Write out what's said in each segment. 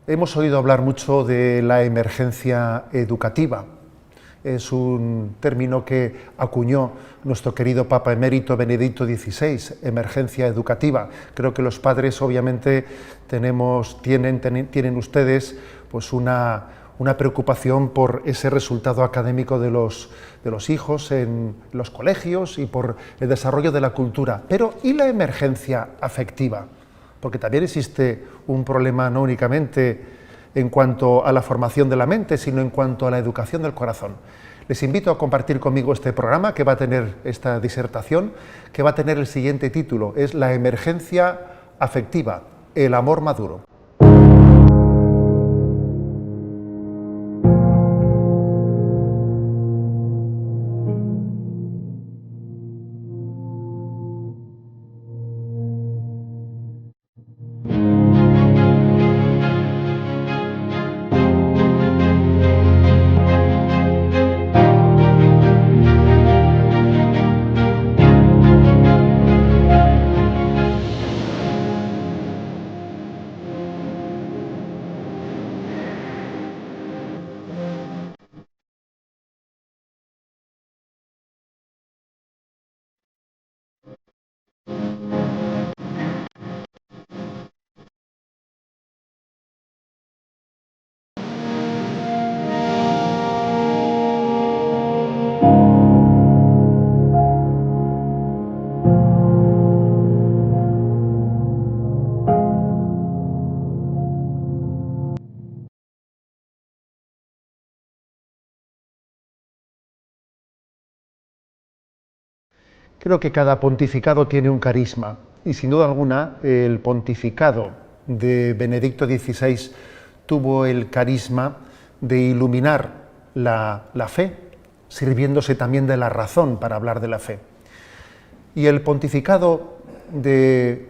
Hemos oído hablar mucho de la emergencia educativa. Es un término que acuñó nuestro querido Papa Emérito Benedicto XVI, emergencia educativa. Creo que los padres, obviamente, tienen ustedes pues una preocupación por ese resultado académico de los hijos en los colegios y por el desarrollo de la cultura. Pero, ¿y la emergencia afectiva? Porque también existe un problema no únicamente en cuanto a la formación de la mente, sino en cuanto a la educación del corazón. Les invito a compartir conmigo este programa que va a tener esta disertación, que va a tener el siguiente título, es La emergencia afectiva, el amor maduro. Creo que cada pontificado tiene un carisma y sin duda alguna el pontificado de Benedicto XVI tuvo el carisma de iluminar la fe, sirviéndose también de la razón para hablar de la fe. Y el pontificado del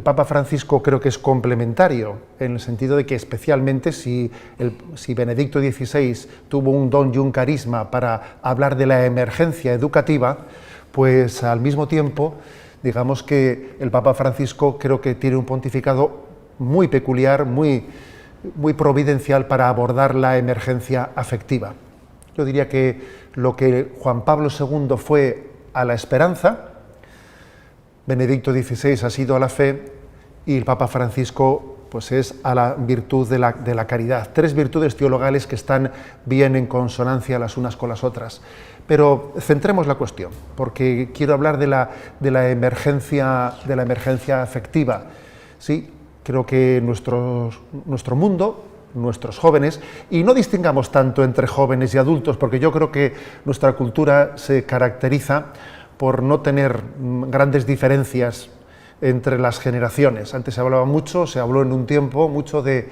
Papa Francisco creo que es complementario, en el sentido de que especialmente si Benedicto XVI tuvo un don y un carisma para hablar de la emergencia educativa, pues al mismo tiempo, digamos que el Papa Francisco creo que tiene un pontificado muy peculiar, muy providencial para abordar la emergencia afectiva. Yo diría que lo que Juan Pablo II fue a la esperanza, Benedicto XVI ha sido a la fe y el Papa Francisco pues es a la virtud de la caridad. Tres virtudes teologales que están bien en consonancia las unas con las otras. Pero centremos la cuestión, porque quiero hablar de la emergencia afectiva. Sí, creo que nuestro mundo, nuestros jóvenes, y no distingamos tanto entre jóvenes y adultos, porque yo creo que nuestra cultura se caracteriza por no tener grandes diferencias entre las generaciones. Antes se habló en un tiempo mucho de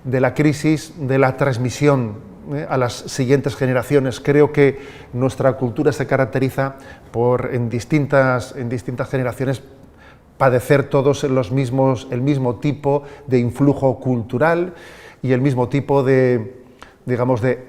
la crisis de la transmisión a las siguientes generaciones. Creo que nuestra cultura se caracteriza por en distintas generaciones padecer todos el mismo tipo de influjo cultural y el mismo tipo de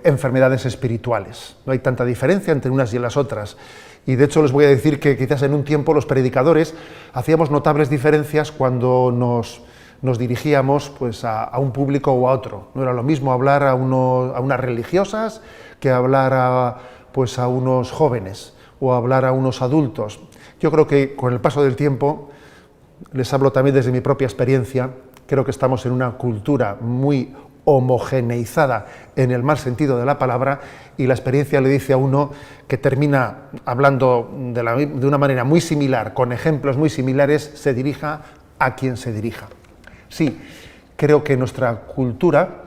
enfermedades espirituales. No hay tanta diferencia entre unas y las otras. Y de hecho les voy a decir que quizás en un tiempo los predicadores hacíamos notables diferencias cuando nos dirigíamos pues, a un público o a otro. No era lo mismo hablar a unas religiosas que hablar a unos jóvenes o hablar a unos adultos. Yo creo que con el paso del tiempo, les hablo también desde mi propia experiencia, creo que estamos en una cultura muy homogeneizada en el mal sentido de la palabra y la experiencia le dice a uno que termina hablando de una manera muy similar, con ejemplos muy similares, se dirija a quien se dirija. Sí, creo que nuestra cultura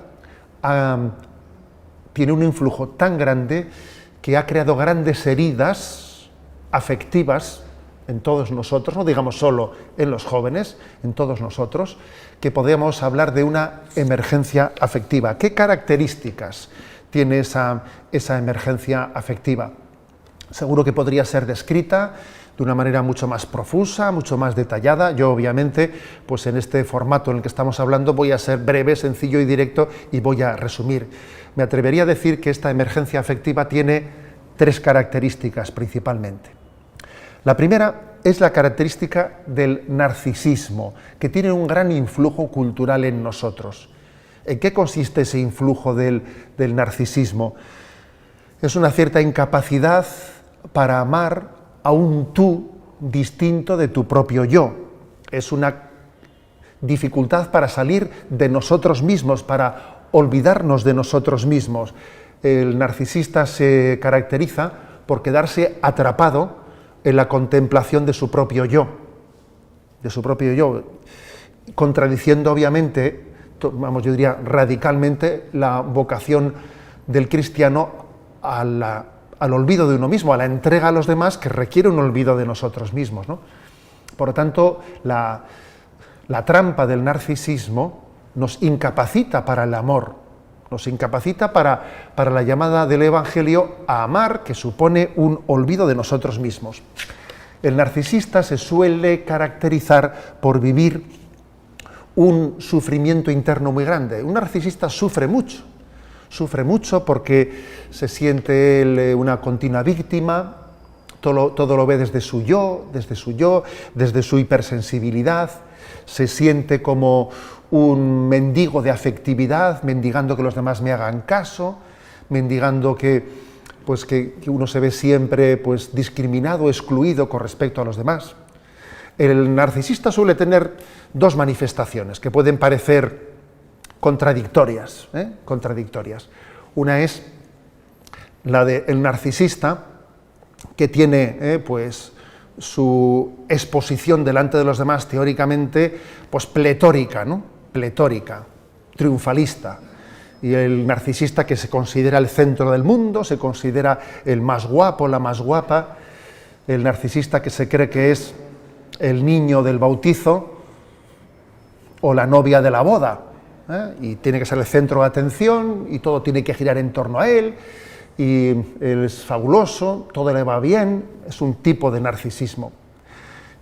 tiene un influjo tan grande que ha creado grandes heridas afectivas en todos nosotros, no digamos solo en los jóvenes, en todos nosotros, que podemos hablar de una emergencia afectiva. ¿Qué características tiene esa emergencia afectiva? Seguro que podría ser descrita de una manera mucho más profusa, mucho más detallada. Yo, obviamente, pues en este formato en el que estamos hablando voy a ser breve, sencillo y directo y voy a resumir. Me atrevería a decir que esta emergencia afectiva tiene tres características principalmente. La primera es la característica del narcisismo, que tiene un gran influjo cultural en nosotros. ¿En qué consiste ese influjo del narcisismo? Es una cierta incapacidad para amar a un tú distinto de tu propio yo. Es una dificultad para salir de nosotros mismos, para olvidarnos de nosotros mismos. El narcisista se caracteriza por quedarse atrapado en la contemplación de su propio yo, contradiciendo obviamente, yo diría radicalmente, la vocación del cristiano al olvido de uno mismo, a la entrega a los demás, que requiere un olvido de nosotros mismos, ¿no? Por lo tanto, la trampa del narcisismo nos incapacita para el amor, nos incapacita para la llamada del Evangelio a amar, que supone un olvido de nosotros mismos. El narcisista se suele caracterizar por vivir un sufrimiento interno muy grande. Un narcisista sufre mucho porque se siente él una continua víctima, todo lo ve desde su yo, desde su hipersensibilidad, se siente como un mendigo de afectividad, mendigando que los demás me hagan caso, mendigando que uno se ve siempre discriminado, excluido con respecto a los demás. El narcisista suele tener dos manifestaciones que pueden parecer contradictorias. Una es la del narcisista, que tiene su exposición delante de los demás teóricamente pletórica, ¿no? Pletórica, triunfalista. Y el narcisista que se considera el centro del mundo, se considera el más guapo, la más guapa. El narcisista que se cree que es el niño del bautizo o la novia de la boda, y tiene que ser el centro de atención y todo tiene que girar en torno a él, y él es fabuloso, todo le va bien. Es un tipo de narcisismo.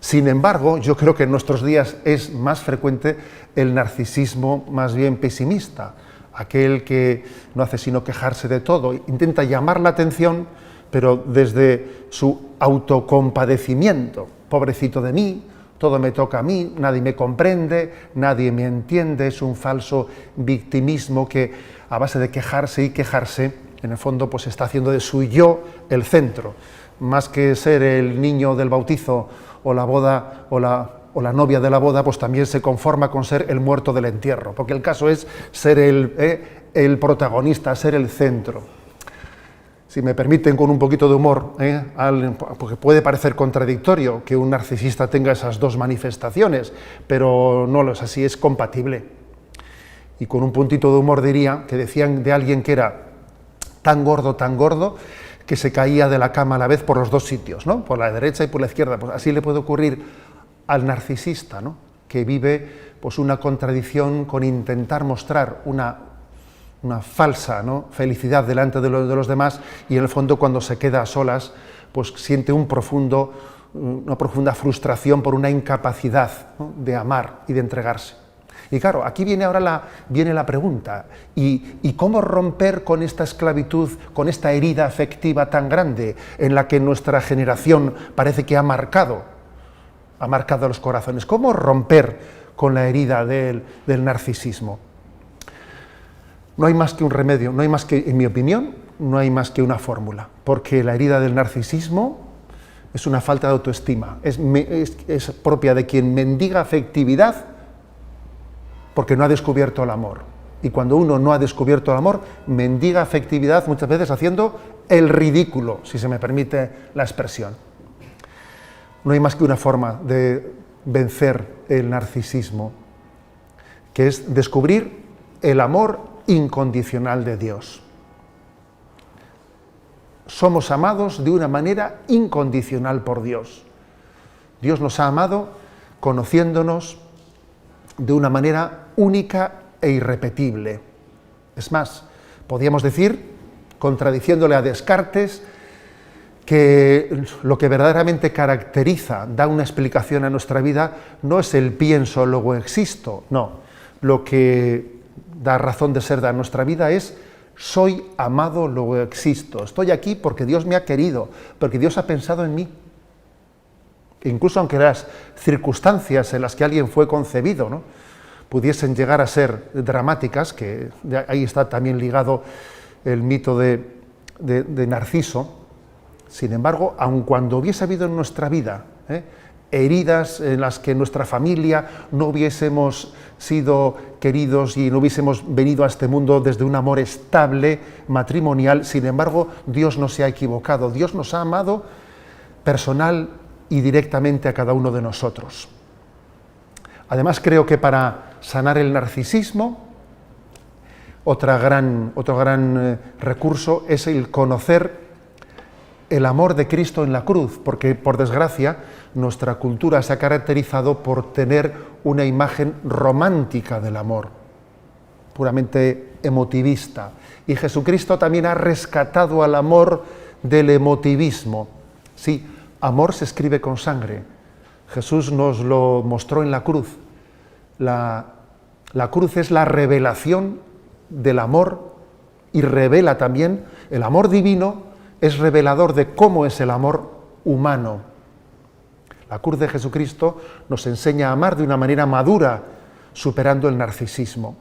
Sin embargo, yo creo que en nuestros días es más frecuente el narcisismo más bien pesimista, aquel que no hace sino quejarse de todo, intenta llamar la atención, pero desde su autocompadecimiento. Pobrecito de mí, todo me toca a mí, nadie me comprende, nadie me entiende. Es un falso victimismo que, a base de quejarse y quejarse, en el fondo está haciendo de su yo el centro. Más que ser el niño del bautizo o la boda o la novia de la boda, también se conforma con ser el muerto del entierro, porque el caso es ser el protagonista, ser el centro. Si me permiten, con un poquito de humor, porque puede parecer contradictorio que un narcisista tenga esas dos manifestaciones, pero no lo es así, es compatible. Y con un puntito de humor diría que decían de alguien que era tan gordo, que se caía de la cama a la vez por los dos sitios, ¿no? Por la derecha y por la izquierda. Así le puede ocurrir al narcisista, ¿no? Que vive una contradicción con intentar mostrar una falsa, ¿no?, felicidad delante de los demás, y en el fondo, cuando se queda a solas, siente una profunda frustración por una incapacidad, ¿no?, de amar y de entregarse. Y claro, aquí viene la pregunta, ¿y cómo romper con esta esclavitud, con esta herida afectiva tan grande en la que nuestra generación parece que ha marcado los corazones? ¿Cómo romper con la herida del narcisismo? No hay más que un remedio, no hay más que, en mi opinión, no hay más que una fórmula, porque la herida del narcisismo es una falta de autoestima, es propia de quien mendiga afectividad porque no ha descubierto el amor. Y cuando uno no ha descubierto el amor, mendiga afectividad, muchas veces haciendo el ridículo, si se me permite la expresión. No hay más que una forma de vencer el narcisismo, que es descubrir el amor incondicional de Dios. Somos amados de una manera incondicional por Dios. Dios nos ha amado conociéndonos de una manera única e irrepetible. Es más, podríamos decir, contradiciéndole a Descartes, que lo que verdaderamente caracteriza, da una explicación a nuestra vida, no es el pienso, luego existo, no. Lo que da razón de ser a nuestra vida es soy amado, luego existo. Estoy aquí porque Dios me ha querido, porque Dios ha pensado en mí. Incluso aunque las circunstancias en las que alguien fue concebido, ¿no?, pudiesen llegar a ser dramáticas, que ahí está también ligado el mito de Narciso. Sin embargo, aun cuando hubiese habido en nuestra vida heridas en las que nuestra familia no hubiésemos sido queridos y no hubiésemos venido a este mundo desde un amor estable, matrimonial, sin embargo, Dios no se ha equivocado, Dios nos ha amado personal y directamente a cada uno de nosotros. Además, creo que para sanar el narcisismo, otro gran recurso es el conocer el amor de Cristo en la cruz, porque por desgracia nuestra cultura se ha caracterizado por tener una imagen romántica del amor, puramente emotivista. Y Jesucristo también ha rescatado al amor del emotivismo. Sí, amor se escribe con sangre. Jesús nos lo mostró en la cruz. La cruz es la revelación del amor y revela también el amor divino, es revelador de cómo es el amor humano. La cruz de Jesucristo nos enseña a amar de una manera madura, superando el narcisismo.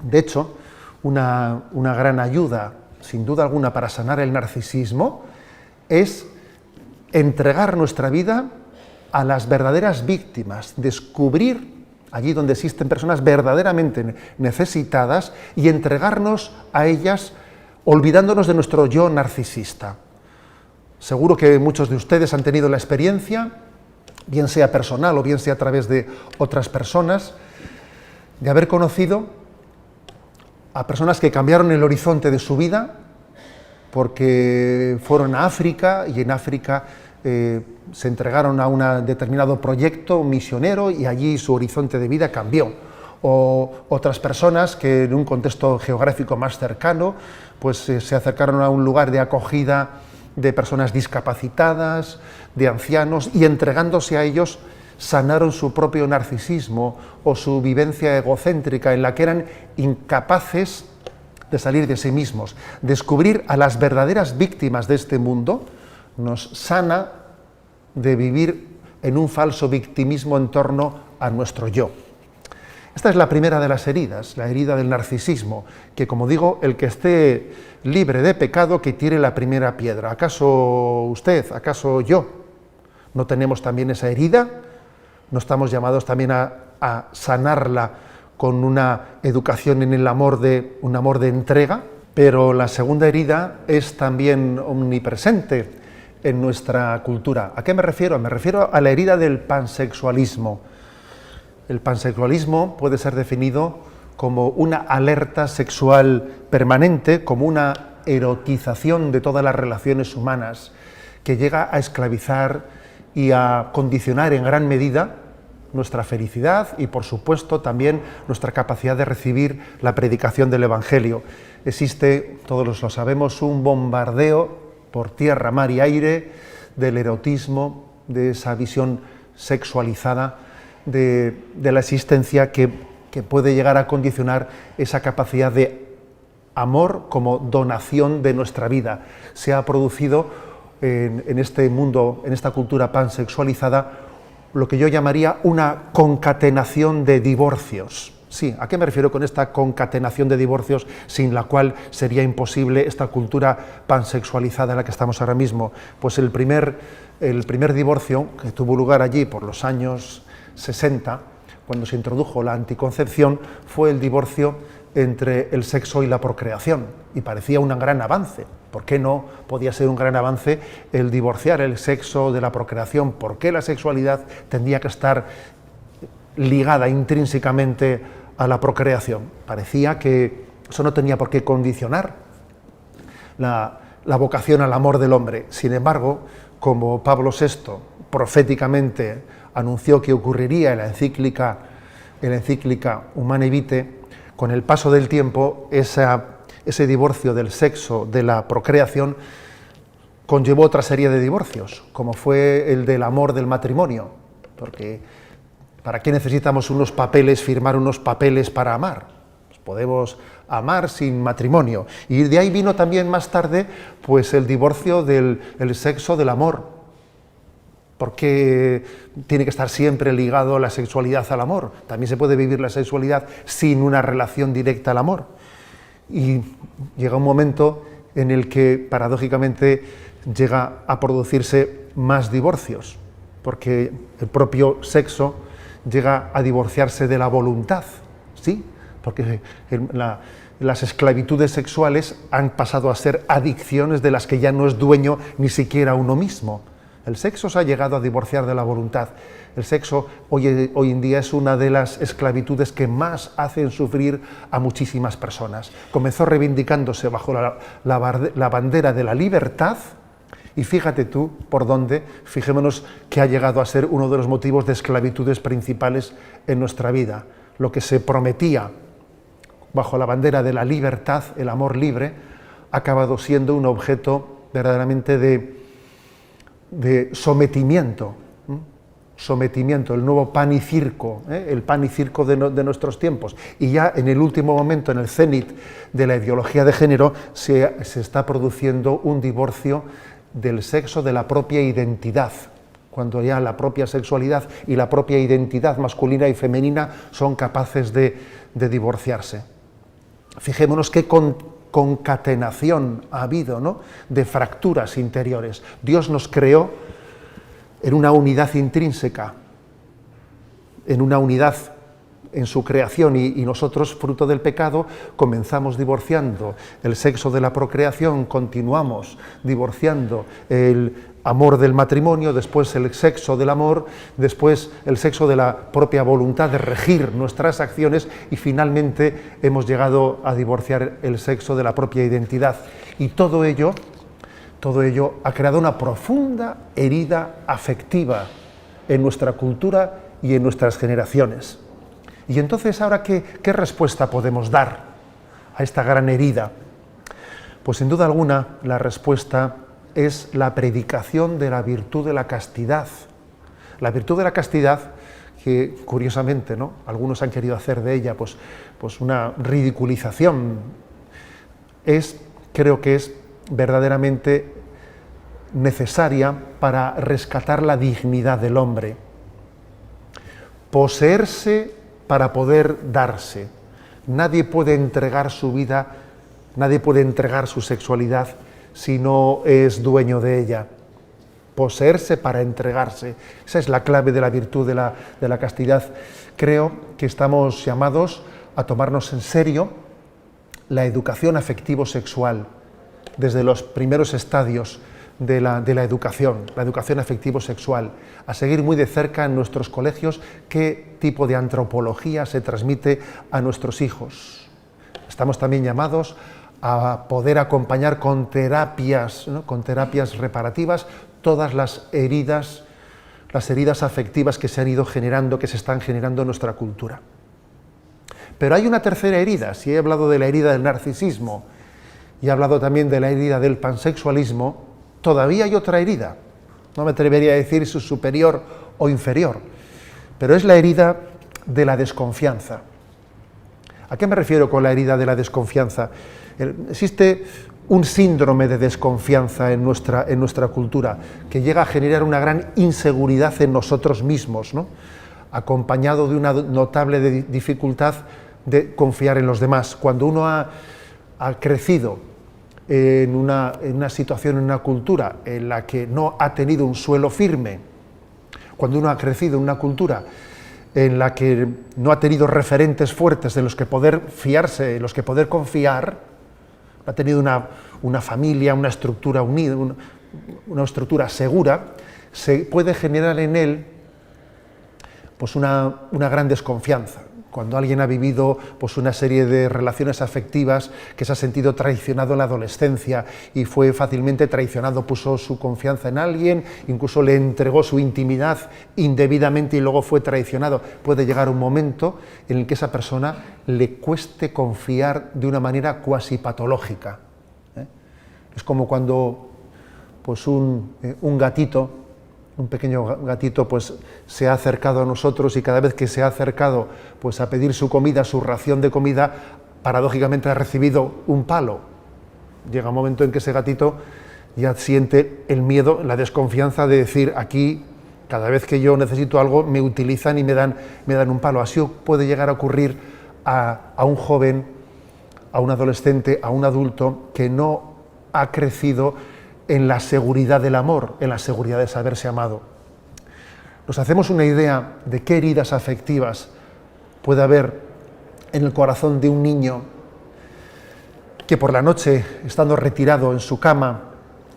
De hecho, una gran ayuda, sin duda alguna, para sanar el narcisismo, es entregar nuestra vida a las verdaderas víctimas, descubrir allí donde existen personas verdaderamente necesitadas y entregarnos a ellas olvidándonos de nuestro yo narcisista. Seguro que muchos de ustedes han tenido la experiencia, bien sea personal o bien sea a través de otras personas, de haber conocido a personas que cambiaron el horizonte de su vida porque fueron a África y en África se entregaron a un determinado proyecto misionero y allí su horizonte de vida cambió. O otras personas que en un contexto geográfico más cercano pues se acercaron a un lugar de acogida de personas discapacitadas, de ancianos, y entregándose a ellos sanaron su propio narcisismo o su vivencia egocéntrica en la que eran incapaces de salir de sí mismos. Descubrir a las verdaderas víctimas de este mundo nos sana de vivir en un falso victimismo en torno a nuestro yo. Esta es la primera de las heridas, la herida del narcisismo, que, como digo, el que esté libre de pecado, que tire la primera piedra. ¿Acaso usted, acaso yo, no tenemos también esa herida? ¿No estamos llamados también a sanarla con una educación en el amor un amor de entrega? Pero la segunda herida es también omnipresente en nuestra cultura. ¿A qué me refiero? Me refiero a la herida del pansexualismo. El pansexualismo puede ser definido como una alerta sexual permanente, como una erotización de todas las relaciones humanas, que llega a esclavizar y a condicionar en gran medida nuestra felicidad y, por supuesto, también nuestra capacidad de recibir la predicación del Evangelio. Existe, todos lo sabemos, un bombardeo por tierra, mar y aire del erotismo, de esa visión sexualizada de la existencia que puede llegar a condicionar esa capacidad de amor como donación de nuestra vida. Se ha producido en este mundo, en esta cultura pansexualizada, lo que yo llamaría una concatenación de divorcios. Sí, ¿a qué me refiero con esta concatenación de divorcios sin la cual sería imposible esta cultura pansexualizada en la que estamos ahora mismo? Pues el primer divorcio que tuvo lugar allí por los años 60, cuando se introdujo la anticoncepción, fue el divorcio entre el sexo y la procreación, y parecía un gran avance. ¿Por qué no podía ser un gran avance el divorciar el sexo de la procreación? ¿Por qué la sexualidad tendría que estar ligada intrínsecamente a la procreación? Parecía que eso no tenía por qué condicionar la vocación al amor del hombre. Sin embargo, como Pablo VI proféticamente anunció que ocurriría en la encíclica Humanae Vitae, con el paso del tiempo ese divorcio del sexo, de la procreación, conllevó otra serie de divorcios, como fue el del amor del matrimonio, porque ¿para qué necesitamos unos papeles, firmar unos papeles para amar? Pues podemos amar sin matrimonio. Y de ahí vino también más tarde pues el divorcio del sexo del amor. ¿Por qué tiene que estar siempre ligado la sexualidad al amor? También se puede vivir la sexualidad sin una relación directa al amor. Y llega un momento en el que, paradójicamente, llega a producirse más divorcios, porque el propio sexo llega a divorciarse de la voluntad, ¿sí? Porque las esclavitudes sexuales han pasado a ser adicciones de las que ya no es dueño ni siquiera uno mismo. El sexo se ha llegado a divorciar de la voluntad. El sexo hoy en día es una de las esclavitudes que más hacen sufrir a muchísimas personas. Comenzó reivindicándose bajo la bandera de la libertad, y fíjate tú por dónde, fijémonos que ha llegado a ser uno de los motivos de esclavitudes principales en nuestra vida. Lo que se prometía bajo la bandera de la libertad, el amor libre, ha acabado siendo un objeto verdaderamente de sometimiento, el nuevo pan y circo, el pan y circo de nuestros tiempos. Y ya en el último momento, en el cénit de la ideología de género, se está produciendo un divorcio del sexo de la propia identidad, cuando ya la propia sexualidad y la propia identidad masculina y femenina son capaces de divorciarse. Fijémonos qué concatenación ha habido, ¿no?, de fracturas interiores. Dios nos creó en una unidad intrínseca, en una unidad en su creación, y nosotros, fruto del pecado, comenzamos divorciando el sexo de la procreación, continuamos divorciando el amor del matrimonio, después el sexo del amor, después el sexo de la propia voluntad de regir nuestras acciones, y finalmente hemos llegado a divorciar el sexo de la propia identidad. Y todo ello ha creado una profunda herida afectiva en nuestra cultura y en nuestras generaciones. Y entonces, ahora, ¿qué respuesta podemos dar a esta gran herida? Pues sin duda alguna la respuesta es la predicación de la virtud de la castidad. La virtud de la castidad, que curiosamente, ¿no?, algunos han querido hacer de ella pues una ridiculización, creo que es verdaderamente necesaria para rescatar la dignidad del hombre. Poseerse para poder darse. Nadie puede entregar su vida, nadie puede entregar su sexualidad si no es dueño de ella. Poseerse para entregarse. Esa es la clave de la virtud de la castidad. Creo que estamos llamados a tomarnos en serio la educación afectivo-sexual desde los primeros estadios de la educación afectivo-sexual, a seguir muy de cerca en nuestros colegios qué tipo de antropología se transmite a nuestros hijos. Estamos también llamados a poder acompañar con terapias, ¿no?, con terapias reparativas, todas las heridas afectivas que se han ido generando, que se están generando en nuestra cultura. Pero hay una tercera herida. Si he hablado de la herida del narcisismo y he hablado también de la herida del pansexualismo, todavía hay otra herida. No me atrevería a decir si es superior o inferior, pero es la herida de la desconfianza. ¿A qué me refiero con la herida de la desconfianza? Existe un síndrome de desconfianza en nuestra cultura que llega a generar una gran inseguridad en nosotros mismos, ¿no?, acompañado de una notable dificultad de confiar en los demás. Cuando uno ha crecido en una situación, en una cultura en la que no ha tenido un suelo firme, cuando uno ha crecido en una cultura en la que no ha tenido referentes fuertes de los que poder fiarse, en los que poder confiar, no ha tenido una familia, una estructura unida, una estructura segura, se puede generar en él pues una gran desconfianza. Cuando alguien ha vivido pues una serie de relaciones afectivas, que se ha sentido traicionado en la adolescencia y fue fácilmente traicionado, puso su confianza en alguien, incluso le entregó su intimidad indebidamente y luego fue traicionado, puede llegar un momento en el que a esa persona le cueste confiar de una manera cuasi patológica. Es como cuando pues un gatito, un pequeño gatito, pues se ha acercado a nosotros, y cada vez que se ha acercado pues a pedir su comida, su ración de comida, paradójicamente ha recibido un palo. Llega un momento en que ese gatito ya siente el miedo, la desconfianza de decir: aquí Cada vez que yo necesito algo, me utilizan y me dan un palo. Así puede llegar a ocurrir a un joven, a un adolescente, a un adulto que no ha crecido en la seguridad del amor, en la seguridad de saberse amado. Nos hacemos una idea de qué heridas afectivas puede haber en el corazón de un niño que por la noche, estando retirado en su cama,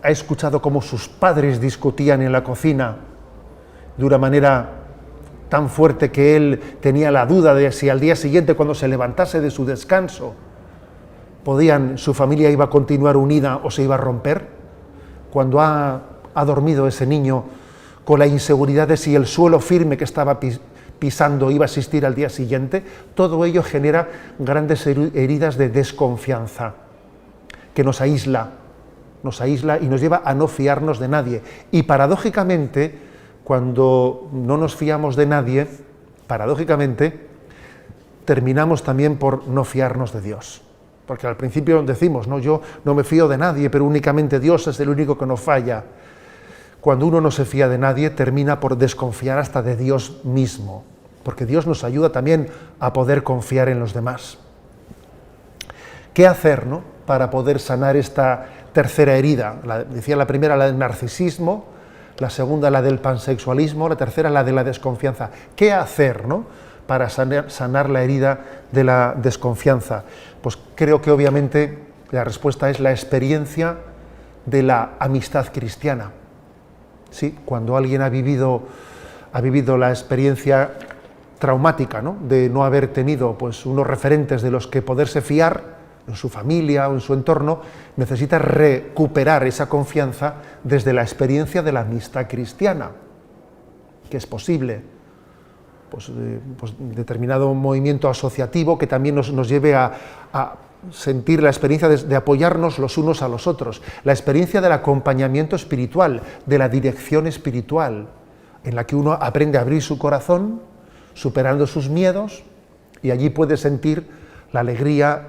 ha escuchado cómo sus padres discutían en la cocina de una manera tan fuerte que él tenía la duda de si al día siguiente, cuando se levantase de su descanso, su familia iba a continuar unida o se iba a romper. Cuando ha dormido ese niño con la inseguridad de si el suelo firme que estaba pisando iba a existir al día siguiente, todo ello genera grandes heridas de desconfianza, que nos aísla y nos lleva a no fiarnos de nadie. Y paradójicamente, cuando no nos fiamos de nadie, paradójicamente, terminamos también por no fiarnos de Dios. Porque al principio decimos, no, yo no me fío de nadie, pero únicamente Dios es el único que no falla. Cuando uno no se fía de nadie, termina por desconfiar hasta de Dios mismo, porque Dios nos ayuda también a poder confiar en los demás. ¿Qué hacer, no?, para poder sanar esta tercera herida? Decía la primera, la del narcisismo, la segunda, la del pansexualismo, la tercera, la de la desconfianza. ¿Qué hacer, no?, para sanar la herida de la desconfianza? Pues creo que obviamente la respuesta es la experiencia de la amistad cristiana. Sí, cuando alguien ha vivido la experiencia traumática, ¿no?, de no haber tenido pues unos referentes de los que poderse fiar en su familia o en su entorno, necesita recuperar esa confianza desde la experiencia de la amistad cristiana, que es posible. Pues determinado movimiento asociativo que también nos lleve a sentir la experiencia de apoyarnos los unos a los otros, la experiencia del acompañamiento espiritual, de la dirección espiritual, en la que uno aprende a abrir su corazón, superando sus miedos, y allí puede sentir la alegría,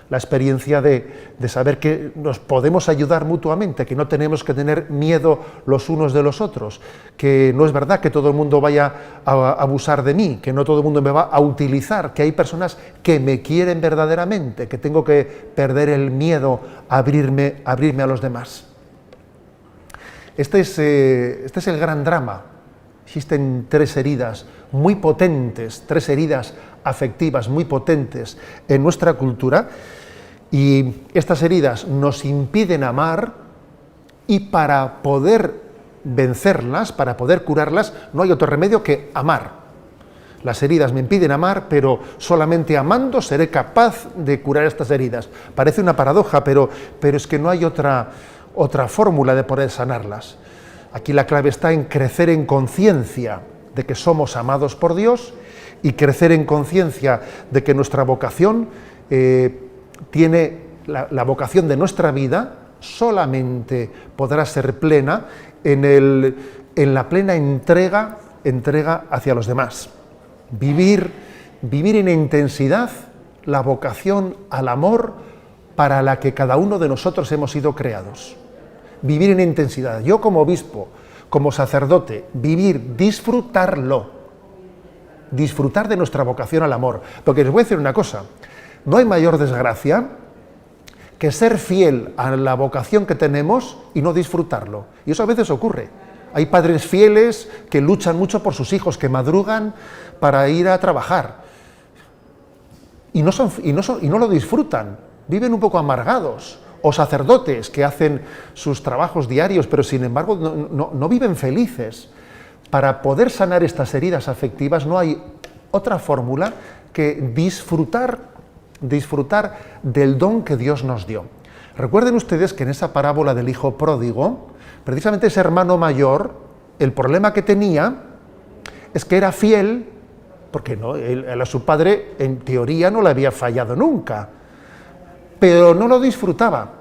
la experiencia de saber que nos podemos ayudar mutuamente, que no tenemos que tener miedo los unos de los otros, que no es verdad que todo el mundo vaya a abusar de mí, que no todo el mundo me va a utilizar, que hay personas que me quieren verdaderamente, que tengo que perder el miedo a abrirme a los demás. Este es el gran drama. Existen tres heridas muy potentes, tres heridas afectivas muy potentes en nuestra cultura, y estas heridas nos impiden amar, y para poder vencerlas, para poder curarlas, no hay otro remedio que amar. Las heridas me impiden amar, pero solamente amando seré capaz de curar estas heridas. Parece una paradoja, pero es que no hay otra fórmula de poder sanarlas. Aquí la clave está en crecer en conciencia de que somos amados por Dios, y crecer en conciencia de que nuestra vocación tiene la vocación de nuestra vida solamente podrá ser plena en la plena entrega hacia los demás. Vivir en intensidad la vocación al amor para la que cada uno de nosotros hemos sido creados. Vivir en intensidad. Yo como obispo, como sacerdote, disfrutar de nuestra vocación al amor. Porque les voy a decir una cosa, no hay mayor desgracia que ser fiel a la vocación que tenemos y no disfrutarlo. Y eso a veces ocurre. Hay padres fieles que luchan mucho por sus hijos, que madrugan para ir a trabajar. Y no lo disfrutan, viven un poco amargados. O sacerdotes que hacen sus trabajos diarios, pero sin embargo no viven felices. Para poder sanar estas heridas afectivas no hay otra fórmula que disfrutar del don que Dios nos dio. Recuerden ustedes que en esa parábola del hijo pródigo, precisamente ese hermano mayor, el problema que tenía es que era fiel, porque él a su padre en teoría no le había fallado nunca, pero no lo disfrutaba.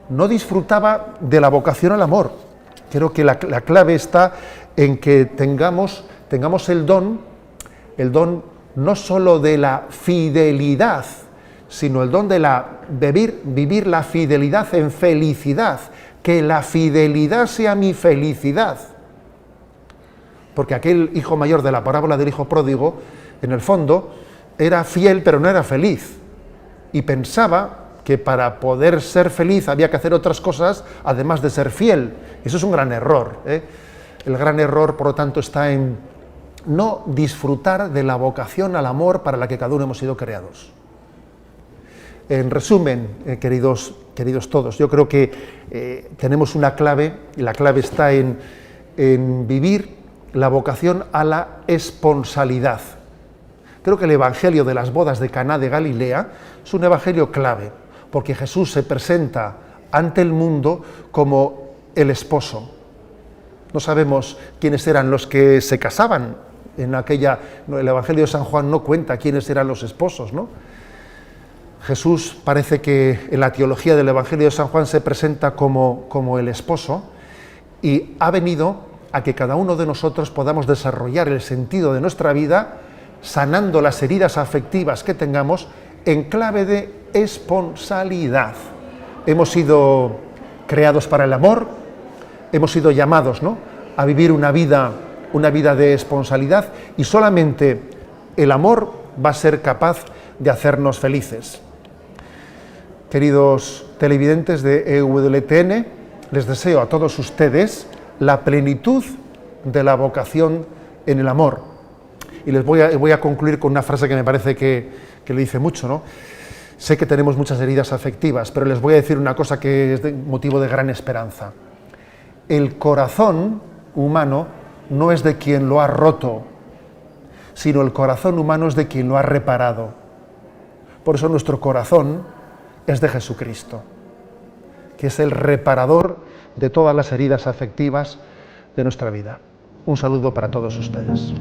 No disfrutaba de la vocación al amor. Creo que la clave está en que tengamos el don no solo de la fidelidad, sino el don de vivir la fidelidad en felicidad, que la fidelidad sea mi felicidad. porque aquel hijo mayor de la parábola del hijo pródigo, en el fondo, era fiel pero no era feliz, y pensaba que para poder ser feliz había que hacer otras cosas además de ser fiel. Eso es un gran error, ¿eh? El gran error, por lo tanto, está en no disfrutar de la vocación al amor para la que cada uno hemos sido creados. En resumen, queridos todos, yo creo que tenemos una clave, y la clave está en vivir la vocación a la esponsalidad. Creo que el evangelio de las bodas de Caná de Galilea es un evangelio clave, porque Jesús se presenta ante el mundo como el esposo. No sabemos quiénes eran los que se casaban en aquella... El evangelio de San Juan no cuenta quiénes eran los esposos, ¿no? Jesús parece que en la teología del evangelio de San Juan se presenta como el esposo, y ha venido a que cada uno de nosotros podamos desarrollar el sentido de nuestra vida sanando las heridas afectivas que tengamos en clave de esponsalidad. Hemos sido creados para el amor, hemos sido llamados, ¿no?, a vivir una vida de esponsalidad, y solamente el amor va a ser capaz de hacernos felices. Queridos televidentes de EWTN, les deseo a todos ustedes la plenitud de la vocación en el amor. Y voy a concluir con una frase que me parece que le dice mucho, ¿no? Sé que tenemos muchas heridas afectivas, pero les voy a decir una cosa que es motivo de gran esperanza. El corazón humano no es de quien lo ha roto, sino el corazón humano es de quien lo ha reparado. Por eso nuestro corazón es de Jesucristo, que es el reparador de todas las heridas afectivas de nuestra vida. Un saludo para todos ustedes.